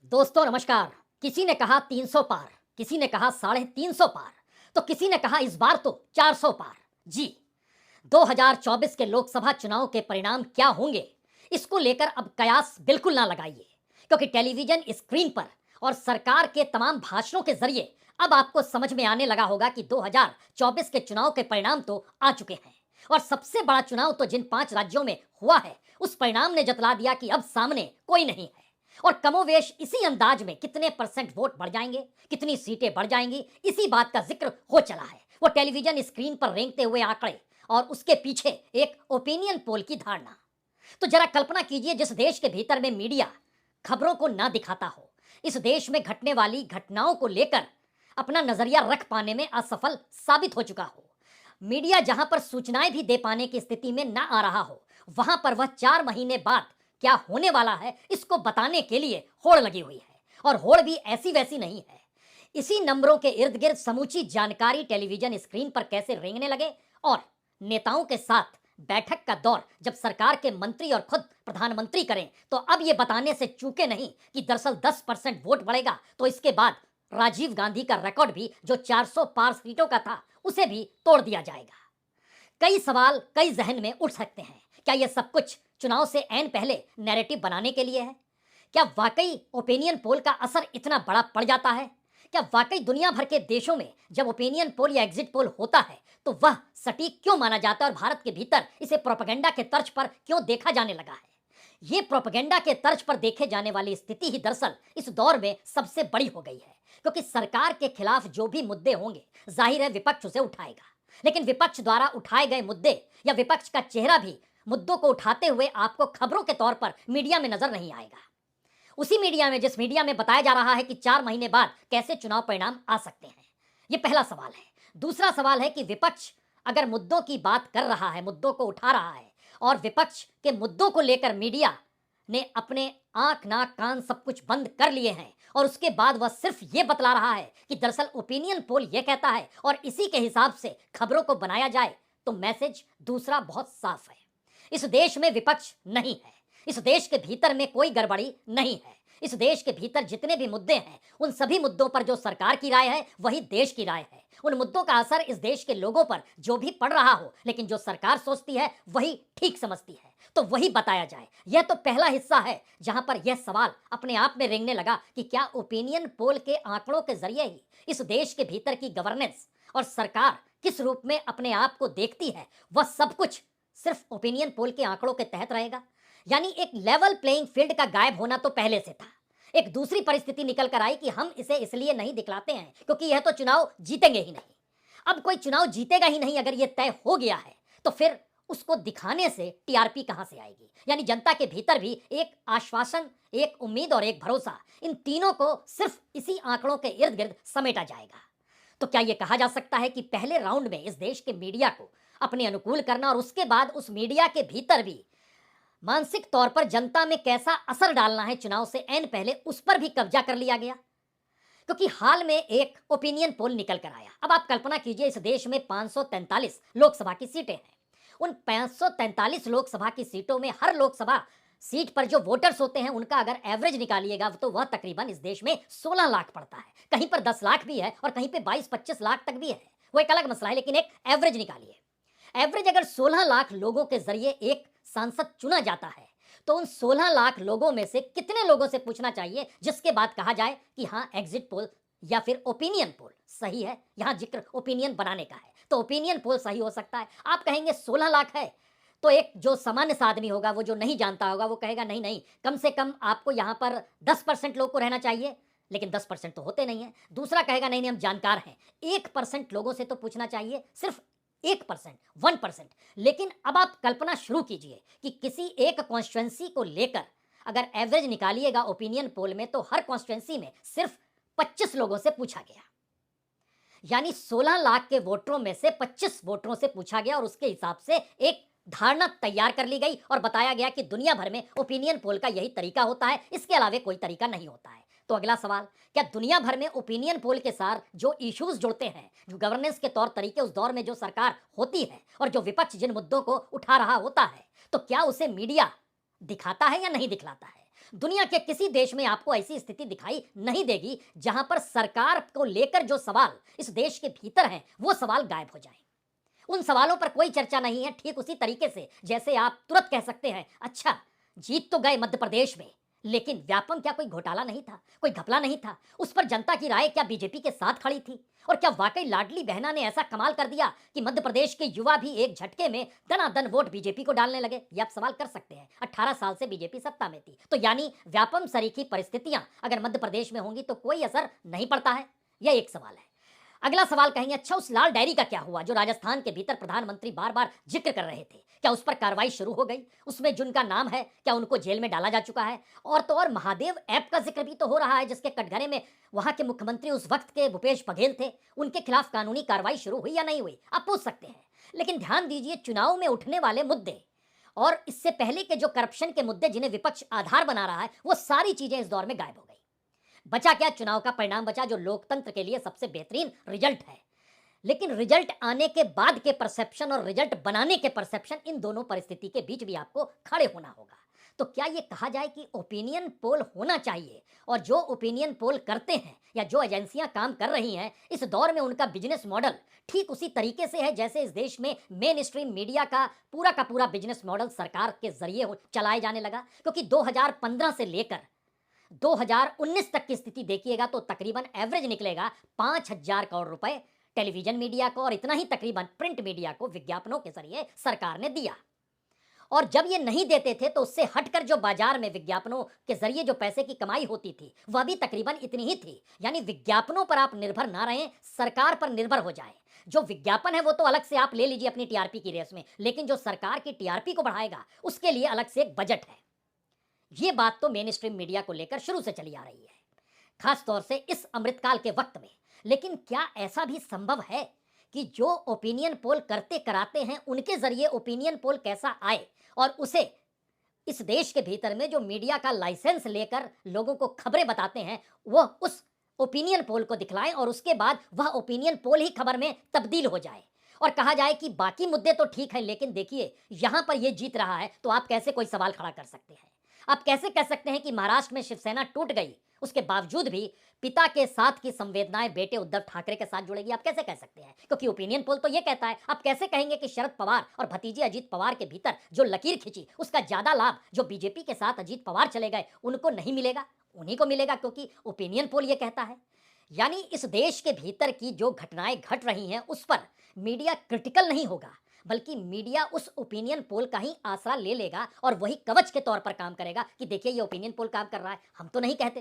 दोस्तों नमस्कार। किसी ने कहा 300 पार, किसी ने कहा 350 पार, तो किसी ने कहा इस बार तो 400 पार। जी, 2024 के लोकसभा चुनाव के परिणाम क्या होंगे, इसको लेकर अब कयास बिल्कुल ना लगाइए, क्योंकि टेलीविजन स्क्रीन पर और सरकार के तमाम भाषणों के जरिए अब आपको समझ में आने लगा होगा कि 2024 के चुनाव के परिणाम तो आ चुके हैं। और सबसे बड़ा चुनाव तो जिन 5 राज्यों में हुआ है, उस परिणाम ने जतला दिया कि अब सामने कोई नहीं है। और कमोवेश इसी अंदाज में कितने परसेंट वोट बढ़ जाएंगे, कितनी सीटें बढ़ जाएंगी, इसी बात का जिक्र हो चला है। वो टेलीविजन स्क्रीन पर रेंगते हुए आंकड़े और उसके पीछे एक ओपिनियन पोल की धारणा। तो जरा कल्पना कीजिए, जिस देश के भीतर में मीडिया खबरों को ना दिखाता हो, इस देश में घटने वाली घटनाओं को लेकर अपना नजरिया रख पाने में असफल साबित हो चुका हो, मीडिया जहां पर सूचनाएं भी दे पाने की स्थिति में ना आ रहा हो, वहां पर वह 4 महीने बाद क्या होने वाला है इसको बताने के लिए होड़ लगी हुई है। और होड़ भी ऐसी वैसी नहीं है। इसी नंबरों के इर्द गिर्द समूची जानकारी टेलीविजन स्क्रीन पर कैसे रेंगने लगे, और नेताओं के साथ बैठक का दौर जब सरकार के मंत्री और खुद प्रधानमंत्री करें, तो अब ये बताने से चूके नहीं कि दरअसल 10% वोट बढ़ेगा, तो इसके बाद राजीव गांधी का रिकॉर्ड भी जो 400 पार सीटों का था, उसे भी तोड़ दिया जाएगा। कई सवाल कई जहन में उठ सकते हैं। क्या यह सब कुछ चुनाव से ऐन पहले नैरेटिव बनाने के लिए है? क्या वाकई ओपिनियन पोल का असर इतना बड़ा पड़ जाता है? क्या वाकई दुनिया भर के देशों में जब ओपिनियन पोल या एग्जिट पोल होता है तो वह सटीक क्यों माना जाता है, और भारत के भीतर इसे प्रोपेगेंडा के तर्ज पर क्यों देखा जाने लगा है? ये प्रोपेगेंडा के तर्ज पर देखे जाने वाली स्थिति ही दरअसल इस दौर में सबसे बड़ी हो गई है, क्योंकि सरकार के खिलाफ जो भी मुद्दे होंगे, जाहिर है विपक्ष उसे उठाएगा। लेकिन विपक्ष द्वारा उठाए गए मुद्दे या विपक्ष का चेहरा भी मुद्दों को उठाते हुए आपको खबरों के तौर पर मीडिया में नजर नहीं आएगा। उसी मीडिया में जिस मीडिया में बताया जा रहा है कि 4 महीने बाद कैसे चुनाव परिणाम आ सकते हैं। यह पहला सवाल है। दूसरा सवाल है कि विपक्ष अगर मुद्दों की बात कर रहा है, मुद्दों को उठा रहा है, और विपक्ष के मुद्दों को लेकर मीडिया ने अपने आंख नाक कान सब कुछ बंद कर लिए हैं, और उसके बाद वह सिर्फ ये बतला रहा है कि दरअसल ओपिनियन पोल यह कहता है और इसी के हिसाब से खबरों को बनाया जाए, तो मैसेज दूसरा बहुत साफ है। इस देश में विपक्ष नहीं है। इस देश के भीतर में कोई गड़बड़ी नहीं है। इस देश के भीतर जितने भी मुद्दे हैं, उन सभी मुद्दों पर जो सरकार की राय है वही देश की राय है। उन मुद्दों का असर इस देश के लोगों पर जो भी पड़ रहा हो, लेकिन जो सरकार सोचती है वही ठीक समझती है, तो वही बताया जाए। यह तो पहला हिस्सा है जहां पर यह सवाल अपने आप में रेंगने लगा कि क्या ओपिनियन पोल के आंकड़ों के जरिए ही इस देश के भीतर की गवर्नेंस और सरकार किस रूप में अपने आप को देखती है, वह सब कुछ सिर्फ ओपिनियन पोल के आंकड़ों के तहत रहेगा। यानी एक लेवल प्लेइंग फील्ड का गायब होना तो पहले से था। एक दूसरी परिस्थिति निकल कर आई कि हम इसे इसलिए नहीं दिखलाते हैं क्योंकि यह तो चुनाव जीतेंगे ही नहीं। अब कोई चुनाव जीतेगा ही नहीं, अगर यह तय हो गया है, तो फिर उसको दिखाने से टीआरपी कहां से आएगी? यानी जनता के भीतर भी एक आश्वासन, एक उम्मीद और एक भरोसा, इन तीनों को सिर्फ इसी आंकड़ों के इर्द गिर्द समेटा जाएगा। तो क्या यह कहा जा सकता है कि पहले राउंड में इस देश के मीडिया को अपने अनुकूल करना और उसके बाद उस मीडिया के भीतर भी मानसिक तौर पर जनता में कैसा असर डालना है चुनाव से ऐन पहले, उस पर भी कब्जा कर लिया गया? क्योंकि हाल में एक ओपिनियन पोल निकल कर आया। अब आप कल्पना कीजिए, इस देश में 543 लोकसभा की सीटें हैं। उन 543 लोकसभा की सीटों में हर लोकसभा सीट पर जो वोटर्स होते हैं उनका अगर एवरेज निकालिएगा तो वह तकरीबन इस देश में 16 लाख पड़ता है। कहीं पर 10 लाख भी है और कहीं पे 22-25 लाख तक भी है, वो एक अलग मसला है, लेकिन एक एवरेज निकालिए। एवरेज अगर 16 लाख लोगों के जरिए एक सांसद चुना जाता है, तो उन 16 लाख लोगों में से कितने लोगों से पूछना चाहिए जिसके बाद कहा जाए कि हाँ, एग्जिट पोल या फिर ओपिनियन पोल सही है? यहां जिक्र ओपिनियन बनाने का है, तो ओपिनियन पोल सही हो सकता है। आप कहेंगे 16 लाख है, तो एक जो सामान्य सा आदमी होगा, वो जो नहीं जानता होगा, वो कहेगा नहीं नहीं, कम से कम आपको यहां पर 10% लोग को रहना चाहिए, लेकिन 10% तो होते नहीं है। दूसरा कहेगा नहीं नहीं, हम जानकार हैं, 1% लोगों से तो पूछना चाहिए, सिर्फ 1%, 1%। लेकिन अब आप कल्पना शुरू कीजिए कि किसी एक कॉन्स्टिट्यूएंसी को लेकर अगर एवरेज निकालिएगा ओपिनियन पोल में, तो हर कॉन्स्टिट्यूएंसी में सिर्फ 25 लोगों से पूछा गया। यानी 16 लाख के वोटरों में से 25 वोटरों से पूछा गया, और उसके हिसाब से एक धारणा तैयार कर ली गई और बताया गया कि दुनिया भर में ओपिनियन पोल का यही तरीका होता है, इसके अलावा कोई तरीका नहीं होता है। तो अगला सवाल, क्या दुनिया भर में ओपिनियन पोल के साथ जो इश्यूज जुड़ते हैं, जो गवर्नेंस के तौर तरीके उस दौर में जो सरकार होती है और जो विपक्ष जिन मुद्दों को उठा रहा होता है, तो क्या उसे मीडिया दिखाता है या नहीं दिखलाता है? दुनिया के किसी देश में आपको ऐसी स्थिति दिखाई नहीं देगी जहां पर सरकार को लेकर जो सवाल इस देश के भीतर हैं वो सवाल गायब हो जाए। उन सवालों पर कोई चर्चा नहीं है। ठीक उसी तरीके से जैसे आप तुरंत कह सकते हैं, अच्छा जीत तो गए मध्य प्रदेश में, लेकिन व्यापम क्या कोई घोटाला नहीं था, कोई घपला नहीं था? उस पर जनता की राय क्या बीजेपी के साथ खड़ी थी? और क्या वाकई लाडली बहना ने ऐसा कमाल कर दिया कि मध्य प्रदेश के युवा भी एक झटके में दनादन वोट बीजेपी को डालने लगे? ये आप सवाल कर सकते हैं। 18 साल से बीजेपी सत्ता में थी, तो यानी व्यापम सरीखी परिस्थितियां अगर मध्य प्रदेश में होंगी तो कोई असर नहीं पड़ता है? यह एक सवाल है। अगला सवाल कहेंगे, अच्छा उस लाल डायरी का क्या हुआ जो राजस्थान के भीतर प्रधानमंत्री बार बार जिक्र कर रहे थे? क्या उस पर कार्रवाई शुरू हो गई? उसमें जिनका नाम है क्या उनको जेल में डाला जा चुका है? और तो और महादेव ऐप का जिक्र भी तो हो रहा है जिसके कटघरे में वहां के मुख्यमंत्री उस वक्त के भूपेश बघेल थे। उनके खिलाफ कानूनी कार्रवाई शुरू हुई या नहीं हुई? आप पूछ सकते हैं। लेकिन ध्यान दीजिए, चुनाव में उठने वाले मुद्दे और इससे पहले के जो करप्शन के मुद्दे जिन्हें विपक्ष आधार बना रहा है, वो सारी चीजें इस दौर में गायब हो गई। बचा क्या? चुनाव का परिणाम बचा, जो लोकतंत्र के लिए सबसे बेहतरीन रिजल्ट है। लेकिन रिजल्ट आने के बाद के परसेप्शन और रिजल्ट बनाने के परसेप्शन, इन दोनों परिस्थिति के बीच भी आपको खड़े होना होगा। तो क्या ये कहा जाए कि ओपिनियन पोल होना चाहिए, और जो ओपिनियन पोल करते हैं या जो एजेंसियां काम कर रही हैं इस दौर में, उनका बिजनेस मॉडल ठीक उसी तरीके से है जैसे इस देश में मेन स्ट्रीम मीडिया का पूरा बिजनेस मॉडल सरकार के जरिए चलाए जाने लगा? क्योंकि 2015 से लेकर 2019 तक की स्थिति देखिएगा तो तकरीबन एवरेज निकलेगा 5,000 करोड़ रुपए टेलीविजन मीडिया को, और इतना ही तकरीबन प्रिंट मीडिया को विज्ञापनों के जरिए सरकार ने दिया। और जब ये नहीं देते थे तो उससे हटकर जो बाजार में विज्ञापनों के जरिए जो पैसे की कमाई होती थी वह भी तकरीबन इतनी ही थी। यानी विज्ञापनों पर आप निर्भर ना रहें, सरकार पर निर्भर हो जाए। जो विज्ञापन है वो तो अलग से आप ले लीजिए अपनी टीआरपी की रेस में, लेकिन जो सरकार की टीआरपी को बढ़ाएगा उसके लिए अलग से एक बजट है। ये बात तो मेन स्ट्रीम मीडिया को लेकर शुरू से चली आ रही है, खास तौर से इस अमृतकाल के वक्त में। लेकिन क्या ऐसा भी संभव है कि जो ओपिनियन पोल करते कराते हैं उनके जरिए ओपिनियन पोल कैसा आए, और उसे इस देश के भीतर में जो मीडिया का लाइसेंस लेकर लोगों को खबरें बताते हैं वह उस ओपिनियन पोल को दिखलाएं, और उसके बाद वह ओपिनियन पोल ही खबर में तब्दील हो जाए और कहा जाए कि बाकी मुद्दे तो ठीक है, लेकिन देखिए यहां पर यह जीत रहा है, तो आप कैसे कोई सवाल खड़ा कर सकते हैं? आप कैसे कह सकते हैं कि महाराष्ट्र में शिवसेना टूट गई, उसके बावजूद भी पिता के साथ की संवेदनाएं बेटे उद्धव ठाकरे के साथ जुड़ेगी? आप कैसे कह सकते हैं? क्योंकि ओपिनियन पोल तो ये कहता है। आप कैसे कहेंगे कि शरद पवार और भतीजे अजीत पवार के भीतर जो लकीर खिंची उसका ज्यादा लाभ जो बीजेपी के साथ अजीत पवार चले गए उनको नहीं मिलेगा? उन्हीं को मिलेगा, क्योंकि ओपिनियन पोल ये कहता है। यानी इस देश के भीतर की जो घटनाएं घट रही हैं उस पर मीडिया क्रिटिकल नहीं होगा, बल्कि मीडिया उस ओपिनियन पोल का ही आसरा ले लेगा और वही कवच के तौर पर काम करेगा कि देखिए ये ओपिनियन पोल काम कर रहा है, हम तो नहीं कहते।